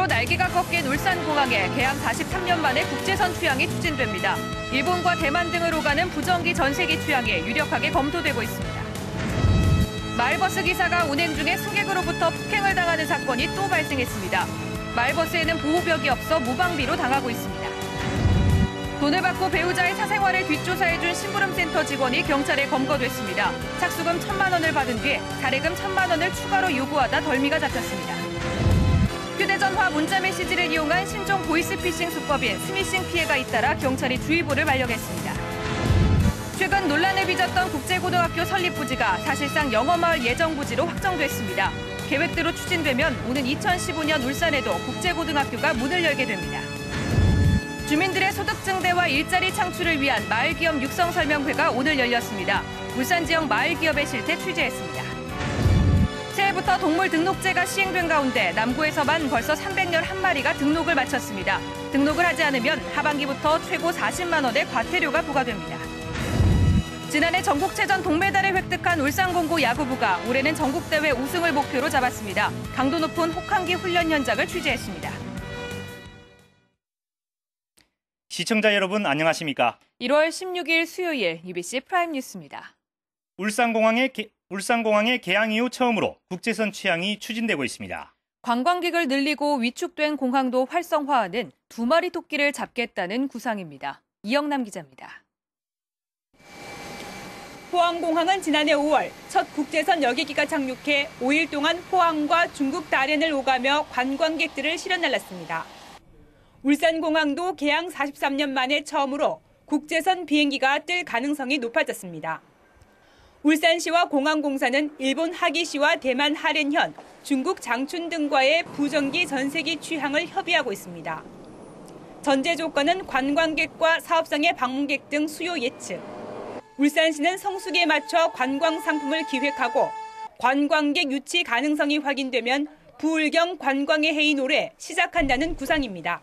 코로나19로 날개가 꺾인 울산공항에 개항 43년 만에 국제선 취항이 추진됩니다. 일본과 대만 등으로 가는 부정기 전세기 취항에 유력하게 검토되고 있습니다. 마을버스 기사가 운행 중에 승객으로부터 폭행을 당하는 사건이 또 발생했습니다. 마을버스에는 보호벽이 없어 무방비로 당하고 있습니다. 돈을 받고 배우자의 사생활을 뒷조사해준 심부름센터 직원이 경찰에 검거됐습니다. 착수금 1,000만 원을 받은 뒤에 자례금 1,000만 원을 추가로 요구하다 덜미가 잡혔습니다. 휴대전화 문자메시지를 이용한 신종 보이스피싱 수법인 스미싱 피해가 잇따라 경찰이 주의보를 발령했습니다. 최근 논란을 빚었던 국제고등학교 설립 부지가 사실상 영어마을 예정 부지로 확정됐습니다. 계획대로 추진되면 오는 2015년 울산에도 국제고등학교가 문을 열게 됩니다. 주민들의 소득 증대와 일자리 창출을 위한 마을기업 육성설명회가 오늘 열렸습니다. 울산 지역 마을기업의 실태 취재했습니다. 새해부터 동물 등록제가 시행된 가운데 남구에서만 벌써 311마리가 등록을 마쳤습니다. 등록을 하지 않으면 하반기부터 최고 40만 원의 과태료가 부과됩니다. 지난해 전국체전 동메달을 획득한 울산공고 야구부가 올해는 전국대회 우승을 목표로 잡았습니다. 강도 높은 혹한기 훈련 현장을 취재했습니다. 시청자 여러분 안녕하십니까? 1월 16일 수요일 UBC 프라임 뉴스입니다. 울산공항의 개항 이후 처음으로 국제선 취항이 추진되고 있습니다. 관광객을 늘리고 위축된 공항도 활성화하는 2마리 토끼를 잡겠다는 구상입니다. 이영남 기자입니다. 포항공항은 지난해 5월 첫 국제선 여객기가 착륙해 5일 동안 포항과 중국 다롄을 오가며 관광객들을 실어 날랐습니다. 울산공항도 개항 43년 만에 처음으로 국제선 비행기가 뜰 가능성이 높아졌습니다. 울산시와 공항공사는 일본 하기시와 대만 하렌현, 중국 장춘 등과의 부정기 전세기 취항을 협의하고 있습니다. 전제 조건은 관광객과 사업장의 방문객 등 수요 예측. 울산시는 성수기에 맞춰 관광 상품을 기획하고 관광객 유치 가능성이 확인되면 부울경 관광의 해인 올해 시작한다는 구상입니다.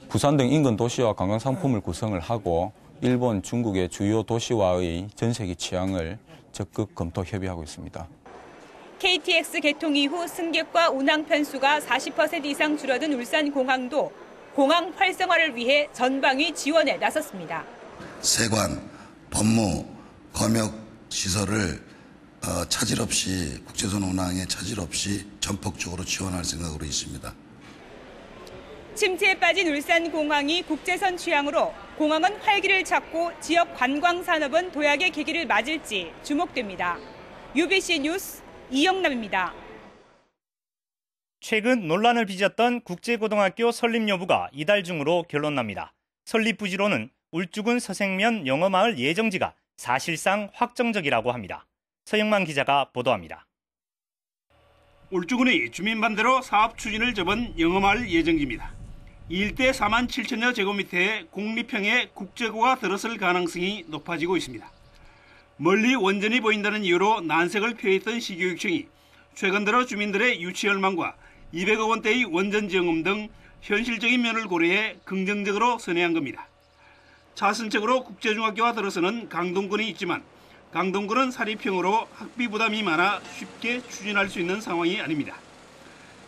부산 등 인근 도시와 관광 상품을 구성을 하고 일본, 중국의 주요 도시와의 전세기 취항을 적극 검토 협의하고 있습니다. KTX 개통 이후 승객과 운항 편수가 40% 이상 줄어든 울산공항도 공항 활성화를 위해 전방위 지원에 나섰습니다. 세관, 법무, 검역 시설을 차질 없이 국제선 운항에 차질 없이 전폭적으로 지원할 생각으로 있습니다. 침체에 빠진 울산공항이 국제선 취항으로 공항은 활기를 찾고 지역 관광산업은 도약의 계기를 맞을지 주목됩니다. UBC 뉴스 이영남입니다. 최근 논란을 빚었던 국제고등학교 설립 여부가 이달 중으로 결론납니다. 설립 부지로는 울주군 서생면 영어마을 예정지가 사실상 확정적이라고 합니다. 서영만 기자가 보도합니다. 울주군의 주민 반대로 사업 추진을 접은 영어마을 예정지입니다. 이 일대 4만 7천여 제곱미터의 국립형의 국제고가 들어설 가능성이 높아지고 있습니다. 멀리 원전이 보인다는 이유로 난색을 표했던 시교육청이 최근 들어 주민들의 유치 열망과 200억 원대의 원전 지원금 등 현실적인 면을 고려해 긍정적으로 선회한 겁니다. 차선책으로 국제중학교가 들어서는 강동권이 있지만 강동권은 사립형으로 학비 부담이 많아 쉽게 추진할 수 있는 상황이 아닙니다.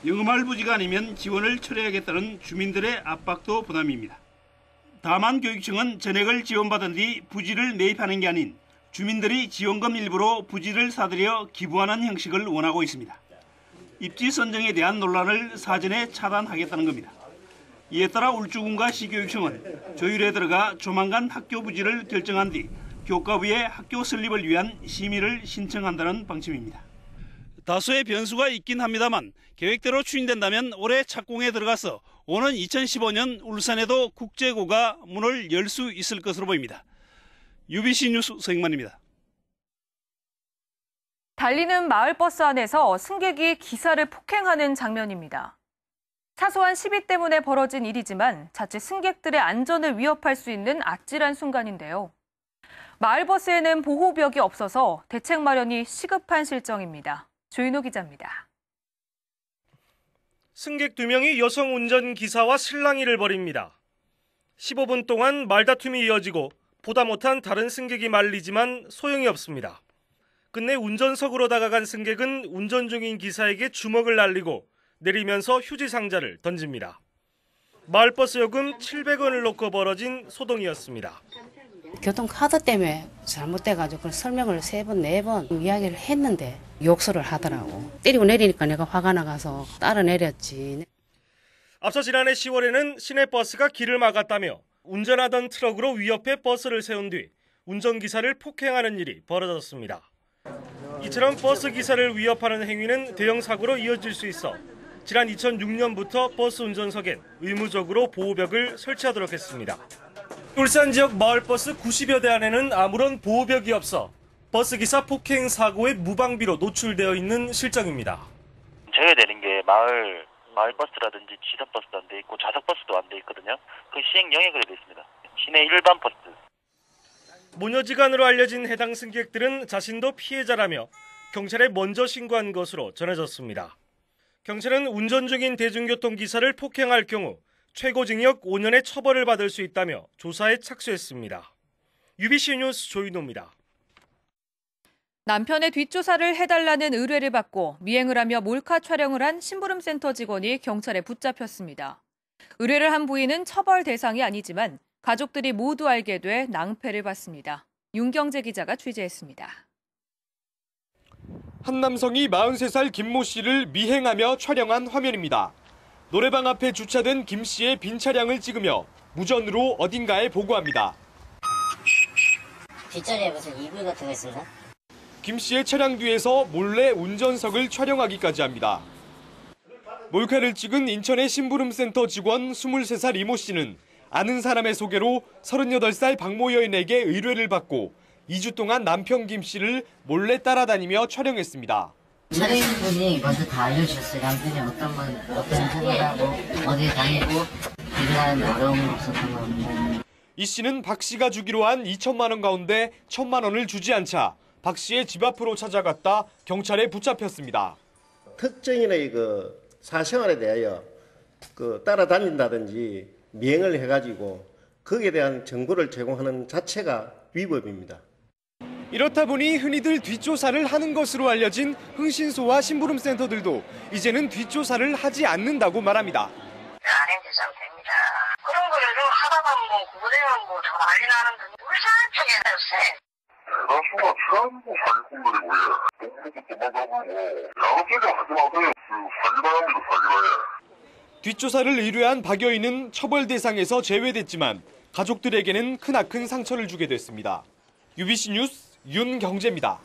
영어마을 부지가 아니면 지원을 철회하겠다는 주민들의 압박도 부담입니다. 다만 교육청은 전액을 지원받은 뒤 부지를 매입하는 게 아닌 주민들이 지원금 일부로 부지를 사들여 기부하는 형식을 원하고 있습니다. 입지 선정에 대한 논란을 사전에 차단하겠다는 겁니다. 이에 따라 울주군과 시교육청은 조율에 들어가 조만간 학교 부지를 결정한 뒤 교과부에 학교 설립을 위한 심의를 신청한다는 방침입니다. 다수의 변수가 있긴 합니다만 계획대로 추진된다면 올해 착공에 들어가서 오는 2015년 울산에도 국제고가 문을 열 수 있을 것으로 보입니다. UBC 뉴스 서영만입니다. 달리는 마을버스 안에서 승객이 기사를 폭행하는 장면입니다. 사소한 시비 때문에 벌어진 일이지만 자칫 승객들의 안전을 위협할 수 있는 아찔한 순간인데요. 마을버스에는 보호벽이 없어서 대책 마련이 시급한 실정입니다. 조인호 기자입니다. 승객 2명이 여성 운전기사와 실랑이를 벌입니다. 15분 동안 말다툼이 이어지고 보다 못한 다른 승객이 말리지만 소용이 없습니다. 끝내 운전석으로 다가간 승객은 운전 중인 기사에게 주먹을 날리고 내리면서 휴지 상자를 던집니다. 마을버스 요금 700원을 놓고 벌어진 소동이었습니다. 교통카드 때문에 잘못돼가지고 설명을 3번, 4번 이야기를 했는데 욕설을 하더라고. 때리고 내리니까 내가 화가 나가서 따라 내렸지. 앞서 지난해 10월에는 시내버스가 길을 막았다며 운전하던 트럭으로 위협해 버스를 세운 뒤 운전기사를 폭행하는 일이 벌어졌습니다. 이처럼 버스 기사를 위협하는 행위는 대형 사고로 이어질 수 있어 지난 2006년부터 버스 운전석엔 의무적으로 보호벽을 설치하도록 했습니다. 울산 지역 마을버스 90여 대 안에는 아무런 보호벽이 없어 버스기사 폭행 사고의 무방비로 노출되어 있는 실정입니다. 제외되는 게 마을버스라든지 지상버스도 안 돼 있고 좌석버스도 안 돼 있거든요. 그 시행 영역으로 되어 있습니다. 시내 일반 버스. 모녀지간으로 알려진 해당 승객들은 자신도 피해자라며 경찰에 먼저 신고한 것으로 전해졌습니다. 경찰은 운전 중인 대중교통기사를 폭행할 경우 최고징역 5년의 처벌을 받을 수 있다며 조사에 착수했습니다. UBC 뉴스 조인호입니다. 남편의 뒷조사를 해달라는 의뢰를 받고 미행을 하며 몰카 촬영을 한 심부름센터 직원이 경찰에 붙잡혔습니다. 의뢰를 한 부인은 처벌 대상이 아니지만 가족들이 모두 알게 돼 낭패를 봤습니다. 윤경재 기자가 취재했습니다. 한 남성이 43살 김모 씨를 미행하며 촬영한 화면입니다. 노래방 앞에 주차된 김 씨의 빈 차량을 찍으며 무전으로 어딘가에 보고합니다. 뒷자리에 무슨 이불 같은 거 있습니다. 김 씨의 차량 뒤에서 몰래 운전석을 촬영하기까지 합니다. 몰카를 찍은 인천의 심부름센터 직원 23살 이모 씨는 아는 사람의 소개로 38살 박모 여인에게 의뢰를 받고 2주 동안 남편 김 씨를 몰래 따라다니며 촬영했습니다. 촬영분이 먼저 다 알려주셨어요. 남편이 어떤 생각을 하고 어디에 다니고 일하는 어려움이 없었던 겁니다. 이 씨는 박 씨가 주기로 한 2천만 원 가운데 1,000만 원을 주지 않자 박 씨의 집 앞으로 찾아갔다 경찰에 붙잡혔습니다. 특정인의 사생활에 대하여 따라다닌다든지 미행을 해가지고 거기에 대한 정보를 제공하는 자체가 위법입니다. 이렇다 보니 흔히들 뒷조사를 하는 것으로 알려진 흥신소와 심부름센터들도 이제는 뒷조사를 하지 않는다고 말합니다. 안 해주셔도 됩니다. 그런 거 요즘 하다가 구부대면 저 난리 나는데 울산 쪽에는 쎄. 대다수가 치안부 사기꾼들이고 동물도 도망가고 양쪽에 하지 마세요. 사기당합니다. 사기당해. 뒷조사를 의뢰한 박 여인은 처벌 대상에서 제외됐지만 가족들에게는 크나큰 상처를 주게 됐습니다. UBC 뉴스 윤경재입니다.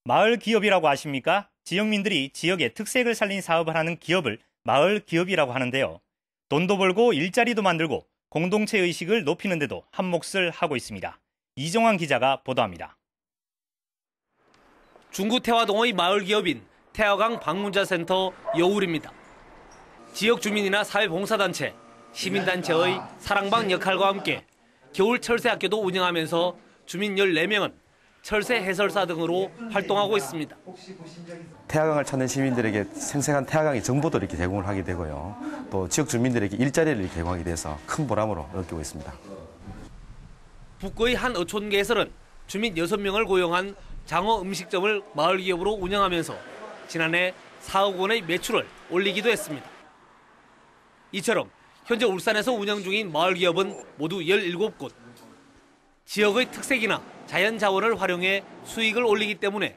마을 기업이라고 아십니까? 지역민들이 지역의 특색을 살린 사업을 하는 기업을 마을 기업이라고 하는데요. 돈도 벌고 일자리도 만들고 공동체 의식을 높이는 데도 한몫을 하고 있습니다. 이정환 기자가 보도합니다. 중구 태화동의 마을 기업인 태화강 방문자센터 여울입니다. 지역 주민이나 사회봉사단체, 시민단체의 사랑방 역할과 함께 겨울 철새학교도 운영하면서 주민 14명은 철새 해설사 등으로 활동하고 있습니다. 태화강을 찾는 시민들에게 생생한 태화강의 정보도 이렇게 제공을 하게 되고요. 또 지역 주민들에게 일자리를 제공하게 돼서 큰 보람으로 느끼고 있습니다. 북구의 한 어촌계에서는 주민 6명을 고용한 장어 음식점을 마을 기업으로 운영하면서 지난해 4억 원의 매출을 올리기도 했습니다. 이처럼 현재 울산에서 운영 중인 마을 기업은 모두 17곳. 지역의 특색이나 자연 자원을 활용해 수익을 올리기 때문에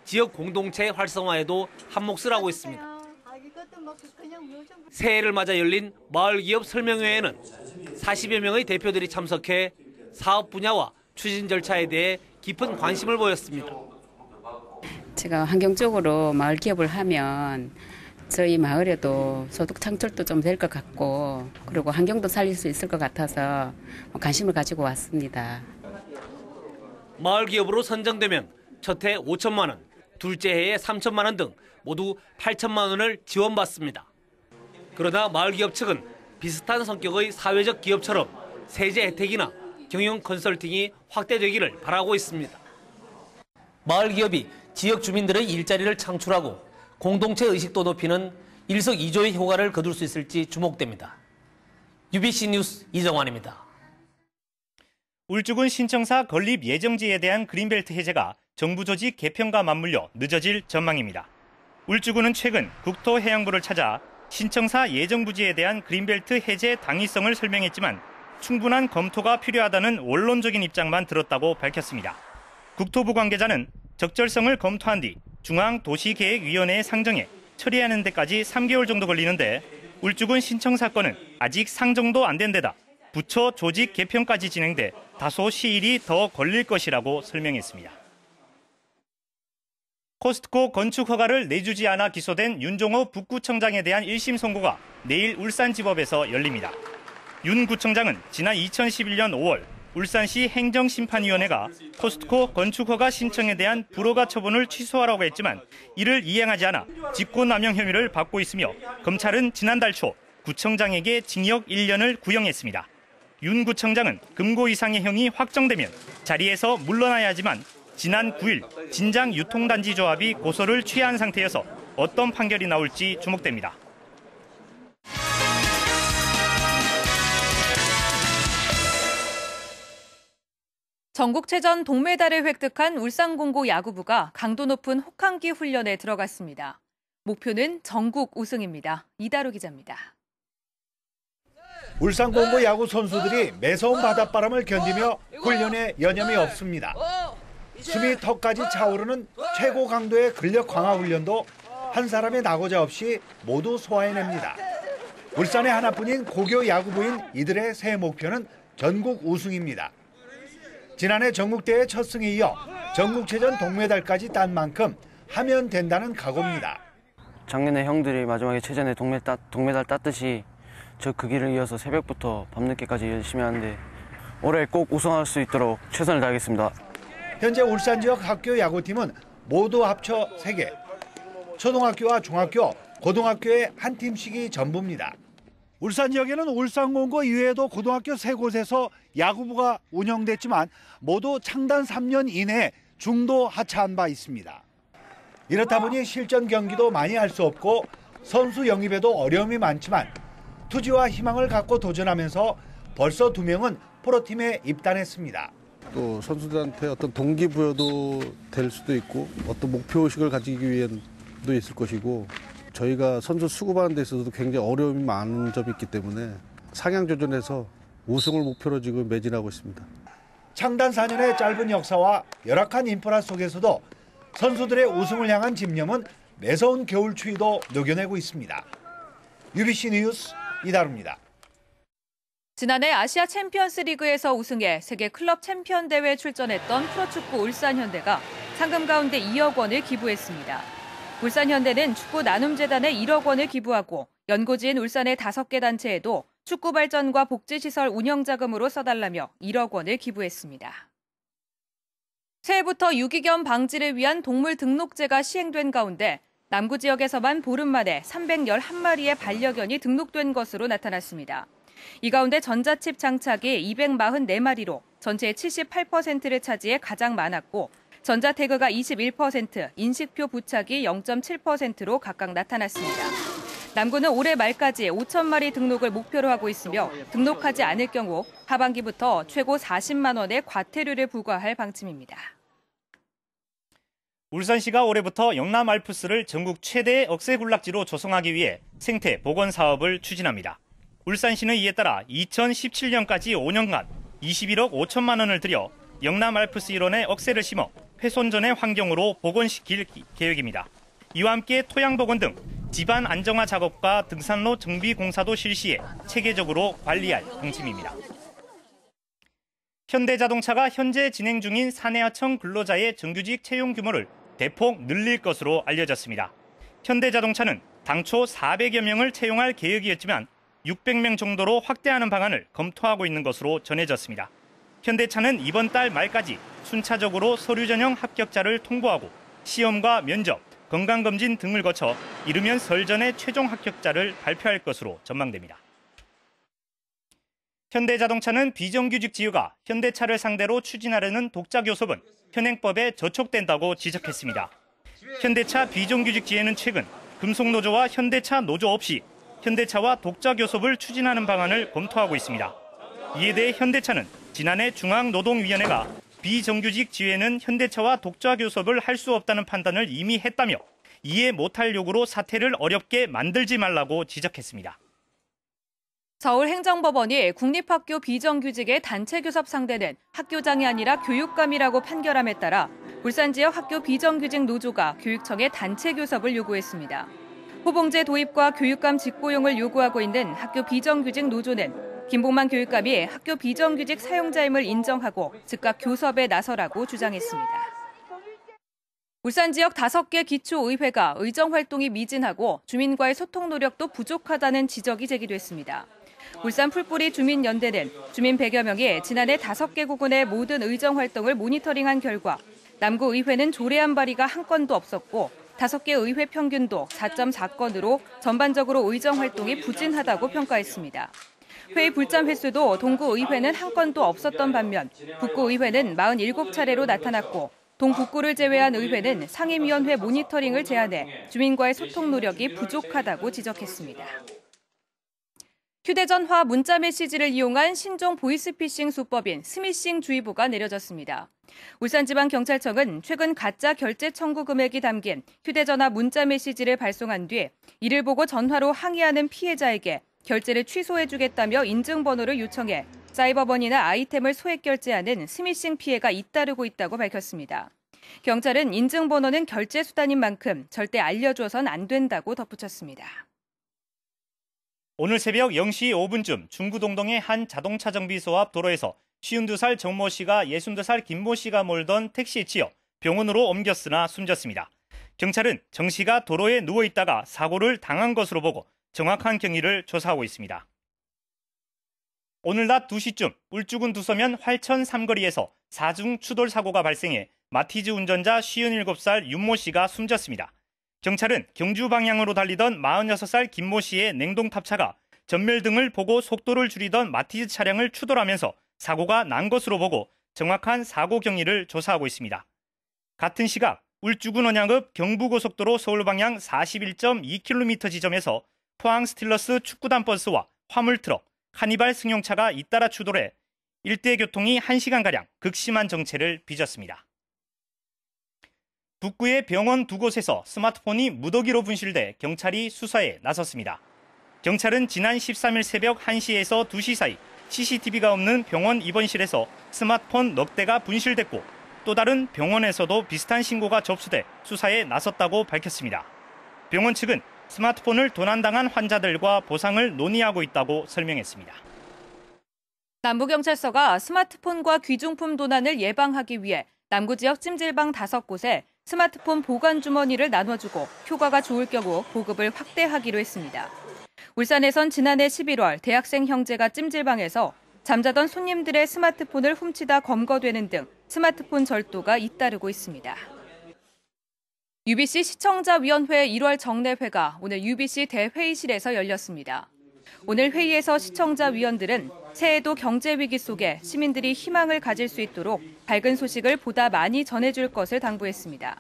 지역 공동체 활성화에도 한몫을 하고 있습니다. 새해를 맞아 열린 마을 기업 설명회에는 40여 명의 대표들이 참석해 사업 분야와 추진 절차에 대해 깊은 관심을 보였습니다. 제가 환경적으로 마을 기업을 하면 저희 마을에도 소득 창출도 좀 될 것 같고 그리고 환경도 살릴 수 있을 것 같아서 관심을 가지고 왔습니다. 마을 기업으로 선정되면 첫 해 5천만 원, 둘째 해에 3천만 원 등 모두 8천만 원을 지원받습니다. 그러나 마을 기업 측은 비슷한 성격의 사회적 기업처럼 세제 혜택이나 경영 컨설팅이 확대되기를 바라고 있습니다. 마을 기업이 지역 주민들의 일자리를 창출하고 공동체 의식도 높이는 일석이조의 효과를 거둘 수 있을지 주목됩니다. UBC 뉴스 이정환입니다. 울주군 신청사 건립 예정지에 대한 그린벨트 해제가 정부 조직 개편과 맞물려 늦어질 전망입니다. 울주군은 최근 국토해양부를 찾아 신청사 예정부지에 대한 그린벨트 해제 당위성을 설명했지만 충분한 검토가 필요하다는 원론적인 입장만 들었다고 밝혔습니다. 국토부 관계자는 적절성을 검토한 뒤 중앙도시계획위원회에 상정해 처리하는 데까지 3개월 정도 걸리는데 울주군 신청 사건은 아직 상정도 안 된 데다 부처 조직 개편까지 진행돼 다소 시일이 더 걸릴 것이라고 설명했습니다. 코스트코 건축 허가를 내주지 않아 기소된 윤종호 북구청장에 대한 1심 선고가 내일 울산지법에서 열립니다. 윤 구청장은 지난 2011년 5월 울산시 행정심판위원회가 코스트코 건축허가 신청에 대한 불허가 처분을 취소하라고 했지만 이를 이행하지 않아 직권남용 혐의를 받고 있으며 검찰은 지난달 초 구청장에게 징역 1년을 구형했습니다. 윤 구청장은 금고 이상의 형이 확정되면 자리에서 물러나야 하지만 지난 9일 진장유통단지조합이 고소를 취한 상태여서 어떤 판결이 나올지 주목됩니다. 전국체전 동메달을 획득한 울산공고 야구부가 강도 높은 혹한기 훈련에 들어갔습니다. 목표는 전국 우승입니다. 이다루 기자입니다. 울산공고 야구 선수들이 매서운 바닷바람을 견디며 훈련에 여념이 없습니다. 숨이 턱까지 차오르는 최고 강도의 근력 강화 훈련도 한 사람의 낙오자 없이 모두 소화해냅니다. 울산의 하나뿐인 고교 야구부인 이들의 새 목표는 전국 우승입니다. 지난해 전국대회 첫 승에 이어 전국체전 동메달까지 딴 만큼 하면 된다는 각오입니다. 작년에 형들이 마지막에 체전에 동메달 땄듯이 저 그 길을 이어서 새벽부터 밤늦게까지 열심히 하는데 올해 꼭 우승할 수 있도록 최선을 다하겠습니다. 현재 울산 지역 학교 야구팀은 모두 합쳐 3개. 초등학교와 중학교, 고등학교의 한 팀씩이 전부입니다. 울산 지역에는 울산공고 이외에도 고등학교 3곳에서 야구부가 운영됐지만 모두 창단 3년 이내에 중도 하차한 바 있습니다. 이렇다 보니 실전 경기도 많이 할 수 없고 선수 영입에도 어려움이 많지만 투지와 희망을 갖고 도전하면서 벌써 2명은 프로팀에 입단했습니다. 또 선수들한테 어떤 동기부여도 될 수도 있고 어떤 목표의식을 가지기 위해도 있을 것이고 저희가 선수 수급하는 데 있어서도 굉장히 어려움이 많은 점이 있기 때문에 상향조전해서 우승을 목표로 지금 매진하고 있습니다. 창단 4년의 짧은 역사와 열악한 인프라 속에서도 선수들의 우승을 향한 집념은 매서운 겨울 추위도 녹여내고 있습니다. UBC 뉴스 이다루입니다. 지난해 아시아 챔피언스 리그에서 우승해 세계 클럽 챔피언 대회에 출전했던 프로축구 울산현대가 상금 가운데 2억 원을 기부했습니다. 울산현대는 축구 나눔재단에 1억 원을 기부하고 연고지인 울산의 5개 단체에도 축구 발전과 복지시설 운영자금으로 써달라며 1억 원을 기부했습니다. 새해부터 유기견 방지를 위한 동물 등록제가 시행된 가운데 남구 지역에서만 보름 만에 311마리의 반려견이 등록된 것으로 나타났습니다. 이 가운데 전자칩 장착이 244마리로 전체의 78%를 차지해 가장 많았고 전자태그가 21%, 인식표 부착이 0.7%로 각각 나타났습니다. 남구는 올해 말까지 5,000마리 등록을 목표로 하고 있으며 등록하지 않을 경우 하반기부터 최고 40만 원의 과태료를 부과할 방침입니다. 울산시가 올해부터 영남 알프스를 전국 최대의 억새군락지로 조성하기 위해 생태 복원 사업을 추진합니다. 울산시는 이에 따라 2017년까지 5년간 21억 5천만 원을 들여 영남 알프스 일원에 억새를 심어 훼손전의 환경으로 복원시킬 계획입니다. 이와 함께 토양 복원 등 지반 안정화 작업과 등산로 정비 공사도 실시해 체계적으로 관리할 방침입니다. 현대자동차가 현재 진행 중인 사내하청 근로자의 정규직 채용 규모를 대폭 늘릴 것으로 알려졌습니다. 현대자동차는 당초 400여 명을 채용할 계획이었지만 600명 정도로 확대하는 방안을 검토하고 있는 것으로 전해졌습니다. 현대차는 이번 달 말까지 순차적으로 서류 전형 합격자를 통보하고 시험과 면접, 건강검진 등을 거쳐 이르면 설 전에 최종 합격자를 발표할 것으로 전망됩니다. 현대자동차는 비정규직 지유가 현대차를 상대로 추진하려는 독자교섭은 현행법에 저촉된다고 지적했습니다. 현대차 비정규직 지회는 최근 금속노조와 현대차 노조 없이 현대차와 독자교섭을 추진하는 방안을 검토하고 있습니다. 이에 대해 현대차는 지난해 중앙노동위원회가 비정규직 지회는 현대차와 독자 교섭을 할 수 없다는 판단을 이미 했다며 이해 못할 요구로 사태를 어렵게 만들지 말라고 지적했습니다. 서울행정법원이 국립학교 비정규직의 단체 교섭 상대는 학교장이 아니라 교육감이라고 판결함에 따라 울산 지역 학교 비정규직 노조가 교육청에 단체 교섭을 요구했습니다. 호봉제 도입과 교육감 직고용을 요구하고 있는 학교 비정규직 노조는 김봉만 교육감이 학교 비정규직 사용자임을 인정하고 즉각 교섭에 나서라고 주장했습니다. 울산 지역 5개 기초의회가 의정활동이 미진하고 주민과의 소통 노력도 부족하다는 지적이 제기됐습니다. 울산 풀뿌리 주민연대는 주민 100여 명이 지난해 5개 구군의 모든 의정활동을 모니터링한 결과 남구의회는 조례안 발의가 한 건도 없었고 5개 의회 평균도 4.4건으로 전반적으로 의정활동이 부진하다고 평가했습니다. 회의 불참 횟수도 동구의회는 한 건도 없었던 반면 북구의회는 47차례로 나타났고 동북구를 제외한 의회는 상임위원회 모니터링을 제안해 주민과의 소통 노력이 부족하다고 지적했습니다. 휴대전화 문자 메시지를 이용한 신종 보이스피싱 수법인 스미싱 주의보가 내려졌습니다. 울산지방경찰청은 최근 가짜 결제 청구 금액이 담긴 휴대전화 문자 메시지를 발송한 뒤 이를 보고 전화로 항의하는 피해자에게 결제를 취소해주겠다며 인증번호를 요청해 사이버머니나 아이템을 소액 결제하는 스미싱 피해가 잇따르고 있다고 밝혔습니다. 경찰은 인증번호는 결제 수단인 만큼 절대 알려줘선 안 된다고 덧붙였습니다. 오늘 새벽 0시 5분쯤 중구동동의 한 자동차 정비소 앞 도로에서 52살 정모 씨가 62살 김모 씨가 몰던 택시에 치여 병원으로 옮겼으나 숨졌습니다. 경찰은 정 씨가 도로에 누워있다가 사고를 당한 것으로 보고 정확한 경위를 조사하고 있습니다. 오늘 낮 2시쯤 울주군 두서면 활천 삼거리에서 4중 추돌 사고가 발생해 마티즈 운전자 57살 윤모 씨가 숨졌습니다. 경찰은 경주 방향으로 달리던 46살 김모 씨의 냉동탑차가 전멸 등을 보고 속도를 줄이던 마티즈 차량을 추돌하면서 사고가 난 것으로 보고 정확한 사고 경위를 조사하고 있습니다. 같은 시각 울주군 언양읍 경부고속도로 서울 방향 41.2km 지점에서 포항 스틸러스 축구단 버스와 화물트럭, 카니발 승용차가 잇따라 추돌해 일대 교통이 1시간가량 극심한 정체를 빚었습니다. 북구의 병원 두 곳에서 스마트폰이 무더기로 분실돼 경찰이 수사에 나섰습니다. 경찰은 지난 13일 새벽 1시에서 2시 사이 CCTV가 없는 병원 입원실에서 스마트폰 넉 대가 분실됐고 또 다른 병원에서도 비슷한 신고가 접수돼 수사에 나섰다고 밝혔습니다. 병원 측은 스마트폰을 도난당한 환자들과 보상을 논의하고 있다고 설명했습니다. 남부경찰서가 스마트폰과 귀중품 도난을 예방하기 위해 남구 지역 찜질방 5곳에 스마트폰 보관 주머니를 나눠주고 효과가 좋을 경우 보급을 확대하기로 했습니다. 울산에선 지난해 11월 대학생 형제가 찜질방에서 잠자던 손님들의 스마트폰을 훔치다 검거되는 등 스마트폰 절도가 잇따르고 있습니다. UBC 시청자위원회 1월 정례회가 오늘 UBC 대회의실에서 열렸습니다. 오늘 회의에서 시청자위원들은 새해도 경제 위기 속에 시민들이 희망을 가질 수 있도록 밝은 소식을 보다 많이 전해줄 것을 당부했습니다.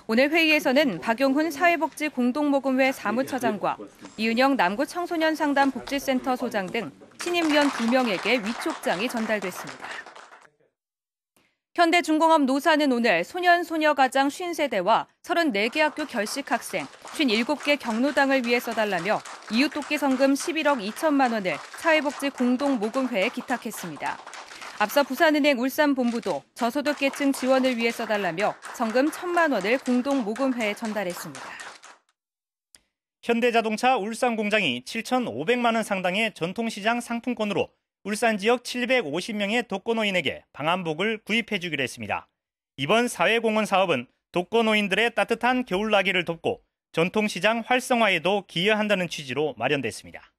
오늘 회의에서는 박용훈 사회복지공동모금회 사무처장과 이은영 남구청소년상담복지센터 소장 등 신임위원 2명에게 위촉장이 전달됐습니다. 현대중공업 노사는 오늘 소년소녀가장 50세대와 34개 학교 결식 학생 57개 경로당을 위해 써달라며 이웃돕기 성금 11억 2천만 원을 사회복지공동모금회에 기탁했습니다. 앞서 부산은행 울산본부도 저소득계층 지원을 위해 써달라며 성금 1천만 원을 공동모금회에 전달했습니다. 현대자동차 울산공장이 7,500만 원 상당의 전통시장 상품권으로 울산 지역 750명의 독거노인에게 방한복을 구입해주기로 했습니다. 이번 사회공헌 사업은 독거노인들의 따뜻한 겨울나기를 돕고 전통시장 활성화에도 기여한다는 취지로 마련됐습니다.